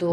2